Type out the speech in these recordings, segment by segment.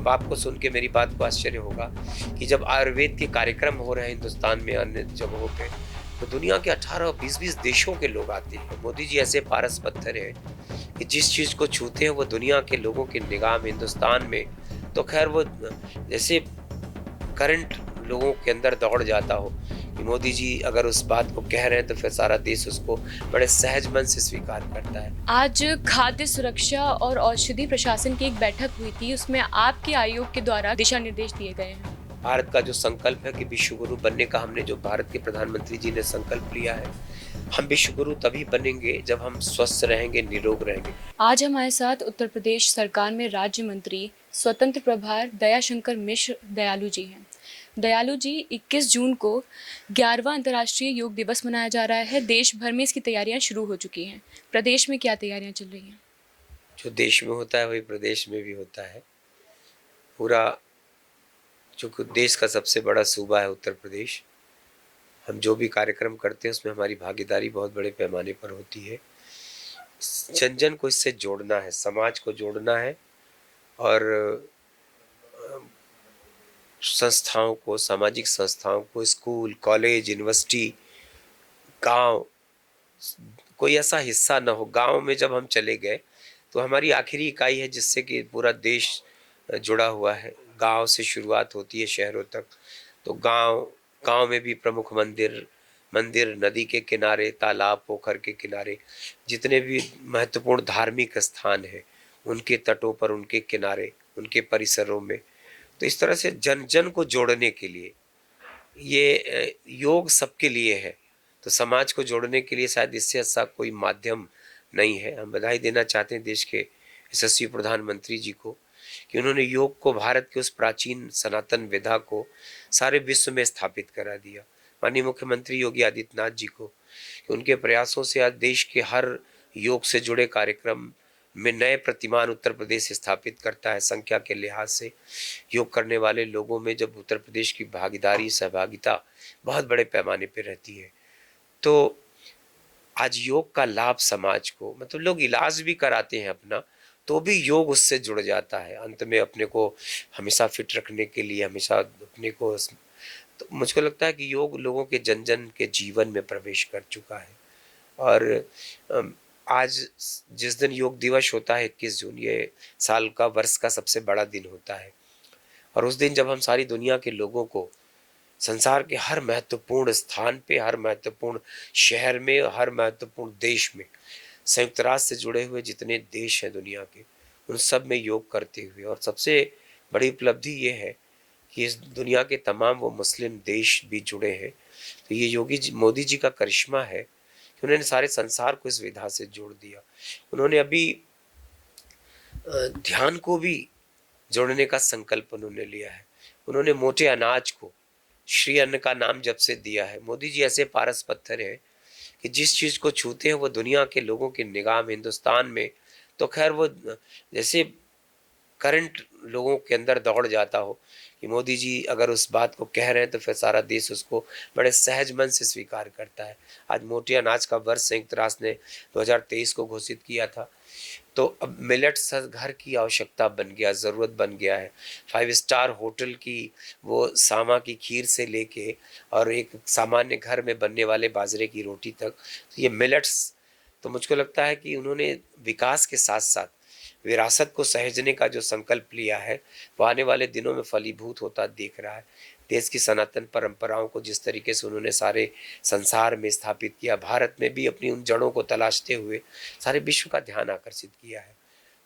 अब आपको सुन के मेरी बात को आश्चर्य होगा कि जब आयुर्वेद के कार्यक्रम हो रहे हैं हिंदुस्तान में अन्य जगहों पे, तो दुनिया के 18 और 20-20 देशों के लोग आते हैं। मोदी जी ऐसे पारस पत्थर हैं कि जिस चीज़ को छूते हैं वो दुनिया के लोगों की निगाह में, हिंदुस्तान में तो खैर वो जैसे करंट लोगों के अंदर दौड़ जाता हो कि मोदी जी अगर उस बात को कह रहे हैं तो फिर सारा देश उसको बड़े सहज मन से स्वीकार करता है। आज खाद्य सुरक्षा और औषधि प्रशासन की एक बैठक हुई थी, उसमें आपके आयोग के द्वारा दिशा निर्देश दिए गए हैं। भारत का जो संकल्प है कि विश्व गुरु बनने का हमने जो भारत के प्रधानमंत्री जी ने संकल्प लिया है, हम विश्व गुरु तभी बनेंगे जब हम स्वस्थ रहेंगे, निरोग रहेंगे। आज हमारे साथ उत्तर प्रदेश सरकार में राज्य मंत्री स्वतंत्र प्रभार दयाशंकर मिश्र दयालु जी हैं। दयालु जी, 21 जून को 11वां अंतर्राष्ट्रीय योग दिवस मनाया जा रहा है। देश भर में इसकी तैयारियां शुरू हो चुकी हैं। प्रदेश में क्या तैयारियां चल रही हैं? जो देश में होता है वही प्रदेश में भी होता है। पूरा जो देश का सबसे बड़ा सूबा है उत्तर प्रदेश, हम जो भी कार्यक्रम करते हैं उसमें हमारी भागीदारी बहुत बड़े पैमाने पर होती है। जन जन को इससे जोड़ना है, समाज को जोड़ना है और संस्थाओं को, सामाजिक संस्थाओं को, स्कूल, कॉलेज, यूनिवर्सिटी, गांव, कोई ऐसा हिस्सा ना हो। गांव में जब हम चले गए तो हमारी आखिरी इकाई है जिससे कि पूरा देश जुड़ा हुआ है। गांव से शुरुआत होती है शहरों तक। तो गांव गांव में भी प्रमुख मंदिर, नदी के किनारे, तालाब, पोखर के किनारे, जितने भी महत्वपूर्ण धार्मिक स्थान हैं उनके तटों पर, उनके किनारे, उनके परिसरों में। तो इस तरह से जन जन को जोड़ने के लिए ये योग सबके लिए है। तो समाज को जोड़ने के लिए शायद इससे अच्छा कोई माध्यम नहीं है। हम बधाई देना चाहते हैं देश के यशस्वी प्रधानमंत्री जी को कि उन्होंने योग को, भारत के उस प्राचीन सनातन विधा को सारे विश्व में स्थापित करा दिया। माननीय मुख्यमंत्री योगी आदित्यनाथ जी को कि उनके प्रयासों से आज देश के हर योग से जुड़े कार्यक्रम में नए प्रतिमान उत्तर प्रदेश स्थापित करता है। संख्या के लिहाज से योग करने वाले लोगों में जब उत्तर प्रदेश की भागीदारी, सहभागिता बहुत बड़े पैमाने पर रहती है, तो आज योग का लाभ समाज को, मतलब लोग इलाज भी कराते हैं अपना, तो भी योग उससे जुड़ जाता है। अंत में अपने को हमेशा फिट रखने के लिए, हमेशा अपने को, तो मुझको लगता है कि योग लोगों के जन जन के जीवन में प्रवेश कर चुका है। और आज जिस दिन योग दिवस होता है 21 जून, ये साल का, वर्ष का सबसे बड़ा दिन होता है। और उस दिन जब हम सारी दुनिया के लोगों को संसार के हर महत्वपूर्ण स्थान पे, हर महत्वपूर्ण शहर में, हर महत्वपूर्ण देश में, संयुक्त राष्ट्र से जुड़े हुए जितने देश हैं दुनिया के, उन सब में योग करते हुए, और सबसे बड़ी उपलब्धि ये है कि इस दुनिया के तमाम वो मुस्लिम देश भी जुड़े हैं। तो ये मोदी जी का करिश्मा है कि उन्होंने सारे संसार को इस विधा से जोड़ दिया। उन्होंने अभी ध्यान को भी जोड़ने का संकल्प उन्होंने लिया है। उन्होंने मोटे अनाज को श्री अन्न का नाम जब से दिया है। मोदी जी ऐसे पारस पत्थर हैं कि जिस चीज को छूते हैं वो दुनिया के लोगों की निगाह में, हिंदुस्तान में तो खैर वो जैसे करंट लोगों के अंदर दौड़ जाता हो कि मोदी जी अगर उस बात को कह रहे हैं तो फिर सारा देश उसको बड़े सहज मन से स्वीकार करता है। आज मोटे अनाज का वर्ष संयुक्त राष्ट्र ने 2023 को घोषित किया था। तो अब मिलेट्स घर की आवश्यकता बन गया, ज़रूरत बन गया है। 5 स्टार होटल की वो सामा की खीर से लेके और एक सामान्य घर में बनने वाले बाजरे की रोटी तक, तो ये मिलेट्स, तो मुझको लगता है कि उन्होंने विकास के साथ साथ विरासत को सहेजने का जो संकल्प लिया है वो आने वाले दिनों में फलीभूत होता दिख रहा है। देश की सनातन परंपराओं को जिस तरीके से उन्होंने सारे संसार में स्थापित किया, भारत में भी अपनी उन जड़ों को तलाशते हुए सारे विश्व का ध्यान आकर्षित किया है।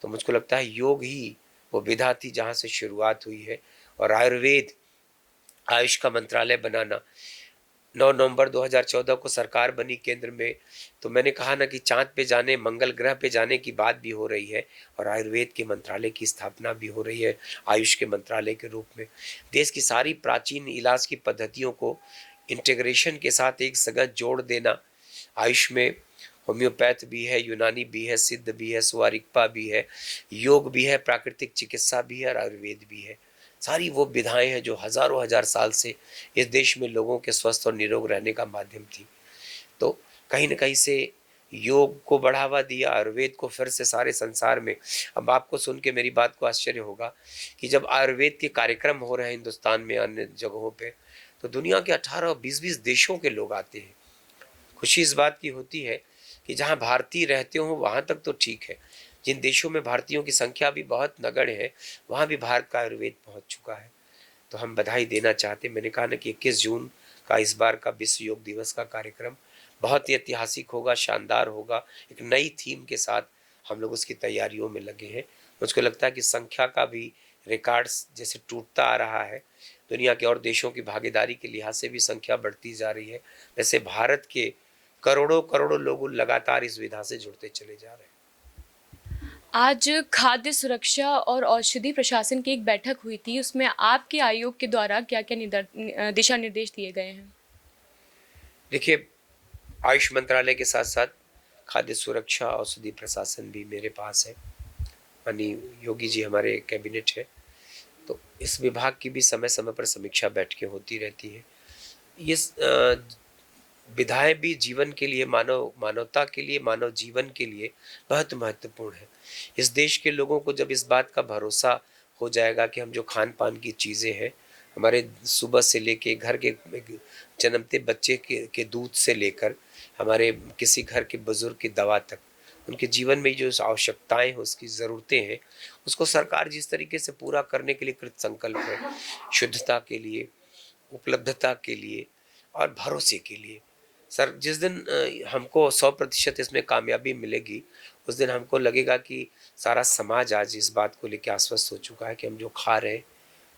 तो मुझको लगता है योग ही वो विधा थी जहाँ से शुरुआत हुई है। और आयुर्वेद, आयुष का मंत्रालय बनाना, 9 नवंबर 2014 को सरकार बनी केंद्र में, तो मैंने कहा ना कि चांद पे जाने, मंगल ग्रह पे जाने की बात भी हो रही है और आयुर्वेद के मंत्रालय की स्थापना भी हो रही है आयुष के मंत्रालय के रूप में। देश की सारी प्राचीन इलाज की पद्धतियों को इंटीग्रेशन के साथ एक जगह जोड़ देना। आयुष में होम्योपैथ भी है, यूनानी भी है, सिद्ध भी है, सुवारिकपा भी है, योग भी है, प्राकृतिक चिकित्सा भी है और आयुर्वेद भी है। सारी वो विधाएं हैं जो हजारों हजार साल से इस देश में लोगों के स्वस्थ और निरोग रहने का माध्यम थी। तो कहीं न कहीं से योग को बढ़ावा दिया, आयुर्वेद को फिर से सारे संसार में। अब आपको सुन के मेरी बात को आश्चर्य होगा कि जब आयुर्वेद के कार्यक्रम हो रहे हैं हिंदुस्तान में अन्य जगहों पे, तो दुनिया के 18 और 20-20 देशों के लोग आते हैं। खुशी इस बात की होती है कि जहाँ भारतीय रहते हो वहाँ तक तो ठीक है, जिन देशों में भारतीयों की संख्या भी बहुत नगण्य है, वहाँ भी भारत का आयुर्वेद पहुँच चुका है। तो हम बधाई देना चाहते, मैंने कहा ना कि 21 जून का इस बार का विश्व योग दिवस का कार्यक्रम बहुत ही ऐतिहासिक होगा, शानदार होगा। एक नई थीम के साथ हम लोग उसकी तैयारियों में लगे हैं। मुझको लगता है कि संख्या का भी रिकॉर्ड्स जैसे टूटता आ रहा है, दुनिया के और देशों की भागीदारी के लिहाज से भी संख्या बढ़ती जा रही है, वैसे भारत के करोड़ों करोड़ों लोग लगातार इस विधा से जुड़ते चले जा रहे हैं। आज खाद्य सुरक्षा और औषधि प्रशासन की एक बैठक हुई थी, उसमें आपके आयोग के द्वारा क्या-क्या दिशा निर्देश दिए गए हैं? देखिए, आयुष मंत्रालय के साथ साथ खाद्य सुरक्षा औषधि प्रशासन भी मेरे पास है। माननीय योगी जी हमारे कैबिनेट है, तो इस विभाग की भी समय समय पर समीक्षा बैठकें होती रहती हैं। ये विधाएं भी जीवन के लिए, मानवता के लिए, मानव जीवन के लिए बहुत महत्वपूर्ण है। इस देश के लोगों को जब इस बात का भरोसा हो जाएगा कि हम जो खान पान की चीज़ें हैं, हमारे सुबह से लेके घर के जन्मते बच्चे के दूध से लेकर हमारे किसी घर के बुजुर्ग की दवा तक, उनके जीवन में जो आवश्यकताएं हैं, उसकी ज़रूरतें हैं, उसको सरकार जिस तरीके से पूरा करने के लिए कृत संकल्प है, शुद्धता के लिए, उपलब्धता के लिए और भरोसे के लिए। सर, जिस दिन हमको 100% इसमें कामयाबी मिलेगी, उस दिन हमको लगेगा कि सारा समाज आज इस बात को लेके आश्वस्त हो चुका है कि हम जो खा रहे हैं,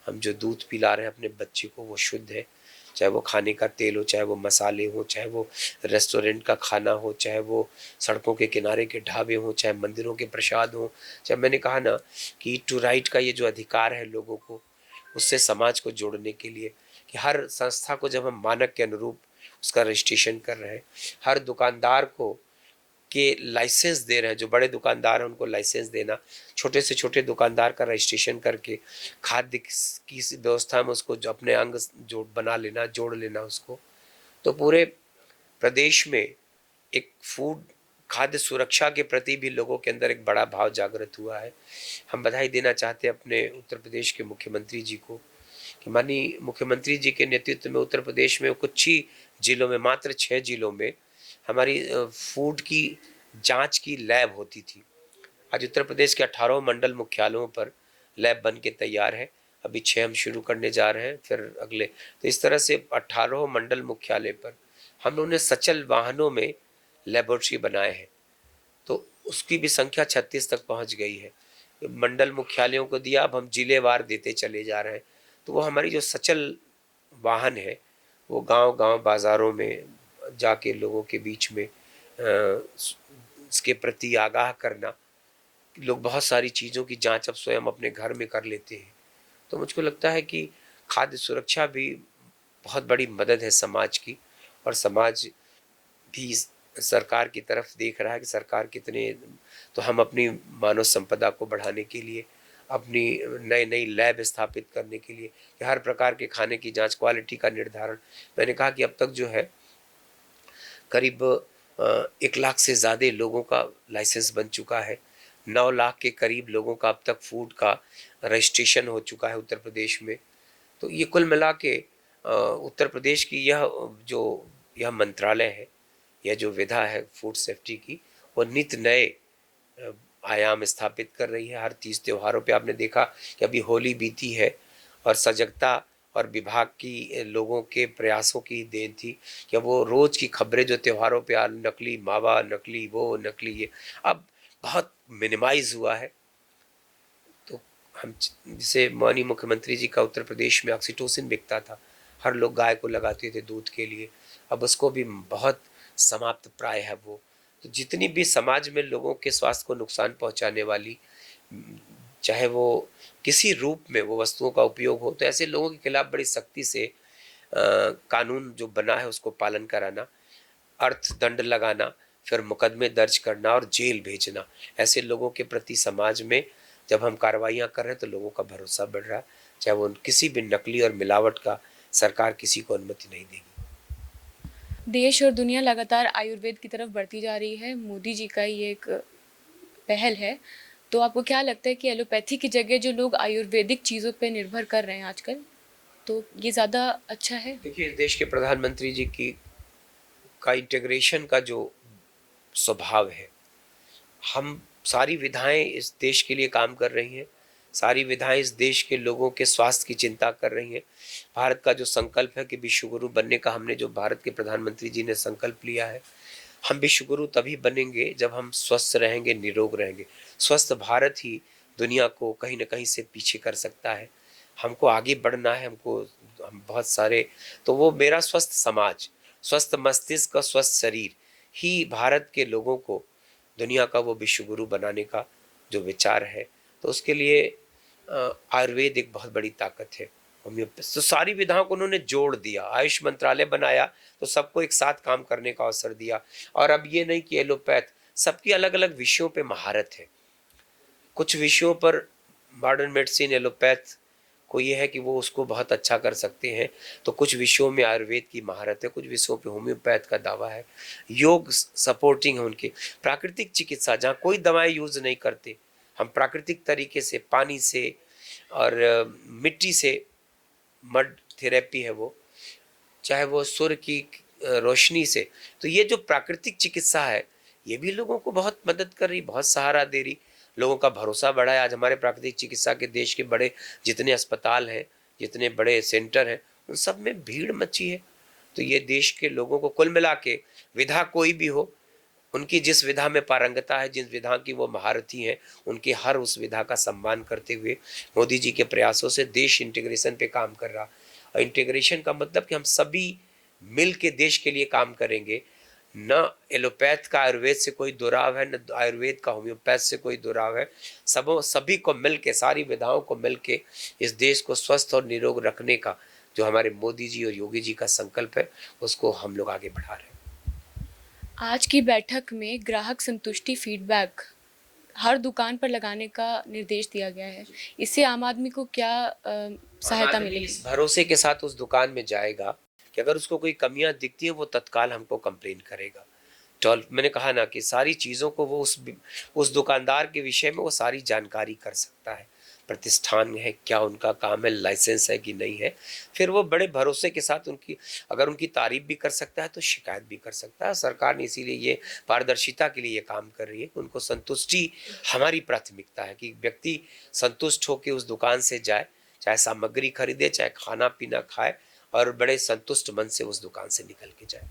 हम जो दूध पिला रहे हैं अपने बच्चे को, वो शुद्ध है। चाहे वो खाने का तेल हो, चाहे वो मसाले हों, चाहे वो रेस्टोरेंट का खाना हो, चाहे वो सड़कों के किनारे के ढाबे हों, चाहे मंदिरों के प्रसाद हों, चाहे मैंने कहा ना कि ईट टू राइट का ये जो अधिकार है लोगों को, उससे समाज को जोड़ने के लिए कि हर संस्था को जब हम मानक के अनुरूप उसका रजिस्ट्रेशन कर रहे हैं, हर दुकानदार को के लाइसेंस दे रहे हैं, जो बड़े दुकानदार हैं उनको लाइसेंस देना, छोटे से छोटे दुकानदार का रजिस्ट्रेशन करके खाद्य की व्यवस्था में उसको जो अपने अंग जोड़ लेना उसको, तो पूरे प्रदेश में एक फूड खाद्य सुरक्षा के प्रति भी लोगों के अंदर एक बड़ा भाव जागृत हुआ है। हम बधाई देना चाहते हैं अपने उत्तर प्रदेश के मुख्यमंत्री जी को कि माननीय मुख्यमंत्री जी के नेतृत्व में उत्तर प्रदेश में कुछ ही जिलों में, मात्र 6 जिलों में हमारी फूड की जांच की लैब होती थी। आज उत्तर प्रदेश के 18 मंडल मुख्यालयों पर लैब बन के तैयार है। अभी 6 हम शुरू करने जा रहे हैं, फिर अगले, तो इस तरह से 18 मंडल मुख्यालय पर हम लोगों ने सचल वाहनों में लेबोरेटरी बनाए हैं, तो उसकी भी संख्या 36 तक पहुंच गई है। मंडल मुख्यालयों को दिया, अब हम जिलेवार देते चले जा रहे हैं। तो वो हमारी जो सचल वाहन है, वो गांव-गांव बाज़ारों में जाके लोगों के बीच में इसके प्रति आगाह करना। लोग बहुत सारी चीज़ों की जांच अब स्वयं अपने घर में कर लेते हैं। तो मुझको लगता है कि खाद्य सुरक्षा भी बहुत बड़ी मदद है समाज की, और समाज भी सरकार की तरफ देख रहा है कि सरकार कितने, तो हम अपनी मानव संपदा को बढ़ाने के लिए, अपनी नई लैब स्थापित करने के लिए, कि हर प्रकार के खाने की जांच, क्वालिटी का निर्धारण, मैंने कहा कि अब तक जो है करीब 1 लाख से ज़्यादा लोगों का लाइसेंस बन चुका है। 9 लाख के करीब लोगों का अब तक फूड का रजिस्ट्रेशन हो चुका है उत्तर प्रदेश में। तो ये कुल मिला के उत्तर प्रदेश की यह मंत्रालय है, यह जो विधा है फूड सेफ्टी की, वो नित नए अ, आयाम स्थापित कर रही है। हर तीज त्योहारों पे आपने देखा कि अभी होली बीती है, और सजगता और विभाग की लोगों के प्रयासों की देन थी कि अब वो रोज की खबरें जो त्योहारों पे नकली मावा, नकली वो, नकली ये, अब बहुत मिनिमाइज हुआ है। तो हम जैसे माननीय मुख्यमंत्री जी का उत्तर प्रदेश में ऑक्सीटोसिन बिकता था, हर लोग गाय को लगाते थे दूध के लिए, अब उसको भी बहुत समाप्त प्राय है वो। तो जितनी भी समाज में लोगों के स्वास्थ्य को नुकसान पहुंचाने वाली, चाहे वो किसी रूप में वो वस्तुओं का उपयोग हो, तो ऐसे लोगों के खिलाफ बड़ी सख्ती से कानून जो बना है उसको पालन कराना, अर्थदंड लगाना, फिर मुकदमे दर्ज करना और जेल भेजना। ऐसे लोगों के प्रति समाज में जब हम कार्रवाइयाँ कर रहे हैं तो लोगों का भरोसा बढ़ रहा है, चाहे वो किसी भी नकली और मिलावट का सरकार किसी को अनुमति नहीं देगी। देश और दुनिया लगातार आयुर्वेद की तरफ बढ़ती जा रही है। मोदी जी का ये एक पहल है। तो आपको क्या लगता है कि एलोपैथी की जगह जो लोग आयुर्वेदिक चीज़ों पे निर्भर कर रहे हैं आजकल, तो ये ज़्यादा अच्छा है? देखिए, देश के प्रधानमंत्री जी की का इंटीग्रेशन का जो स्वभाव है, हम सारी विधाएं इस देश के लिए काम कर रही हैं, सारी विधाएं इस देश के लोगों के स्वास्थ्य की चिंता कर रही हैं। भारत का जो संकल्प है कि विश्व गुरु बनने का हमने जो भारत के प्रधानमंत्री जी ने संकल्प लिया है, हम विश्व गुरु तभी बनेंगे जब हम स्वस्थ रहेंगे, निरोग रहेंगे। स्वस्थ भारत ही दुनिया को कहीं न कहीं से पीछे कर सकता है। हमको आगे बढ़ना है, हम बहुत सारे, तो वो मेरा स्वस्थ समाज, स्वस्थ मस्तिष्क और स्वस्थ शरीर ही भारत के लोगों को दुनिया का वो विश्व गुरु बनाने का जो विचार है, तो उसके लिए आयुर्वेद एक बहुत बड़ी ताकत है। होम्योपैथी तो सारी विधाओं को उन्होंने जोड़ दिया, आयुष मंत्रालय बनाया तो सबको एक साथ काम करने का अवसर दिया। और अब ये नहीं कि एलोपैथ, सबकी अलग अलग विषयों पे महारत है। कुछ विषयों पर मॉडर्न मेडिसिन एलोपैथ को ये है कि वो उसको बहुत अच्छा कर सकते हैं, तो कुछ विषयों में आयुर्वेद की महारत है, कुछ विषयों पे होम्योपैथ का दावा है। योग सपोर्टिंग है उनके। प्राकृतिक चिकित्सा जहाँ कोई दवाएं यूज नहीं करते, हम प्राकृतिक तरीके से पानी से और मिट्टी से, मड थेरेपी है वो, चाहे वो सूर्य की रोशनी से, तो ये जो प्राकृतिक चिकित्सा है ये भी लोगों को बहुत मदद कर रही, बहुत सहारा दे रही, लोगों का भरोसा बढ़ा है। आज हमारे प्राकृतिक चिकित्सा के देश के बड़े जितने अस्पताल हैं, जितने बड़े सेंटर हैं, उन सब में भीड़ मची है। तो ये देश के लोगों को कुल मिला के, विधा कोई भी हो, उनकी जिस विधा में पारंगता है, जिस विधा की वो महारथी हैं, उनके हर उस विधा का सम्मान करते हुए मोदी जी के प्रयासों से देश इंटीग्रेशन पे काम कर रहा। और इंटीग्रेशन का मतलब कि हम सभी मिल के देश के लिए काम करेंगे। न एलोपैथ का आयुर्वेद से कोई दुराव है, न आयुर्वेद का होम्योपैथ से कोई दुराव है। सभी को मिल के, सारी विधाओं को मिल के इस देश को स्वस्थ और निरोग रखने का जो हमारे मोदी जी और योगी जी का संकल्प है, उसको हम लोग आगे बढ़ा रहे हैं। आज की बैठक में ग्राहक संतुष्टि फीडबैक हर दुकान पर लगाने का निर्देश दिया गया है। इससे आम आदमी को क्या सहायता आदमी मिलेगी? इस भरोसे के साथ उस दुकान में जाएगा कि अगर उसको कोई कमियां दिखती है, वो तत्काल हमको कंप्लेन करेगा। टॉल मैंने कहा ना कि सारी चीज़ों को वो उस दुकानदार के विषय में वो सारी जानकारी कर सकता है। प्रतिष्ठान है क्या, उनका काम है, लाइसेंस है कि नहीं है। फिर वो बड़े भरोसे के साथ उनकी, अगर उनकी तारीफ भी कर सकता है तो शिकायत भी कर सकता है। सरकार ने इसीलिए ये पारदर्शिता के लिए ये काम कर रही है कि उनको संतुष्टि हमारी प्राथमिकता है, कि व्यक्ति संतुष्ट होकर उस दुकान से जाए, चाहे सामग्री खरीदे, चाहे खाना पीना खाए, और बड़े संतुष्ट मन से उस दुकान से निकल के जाए।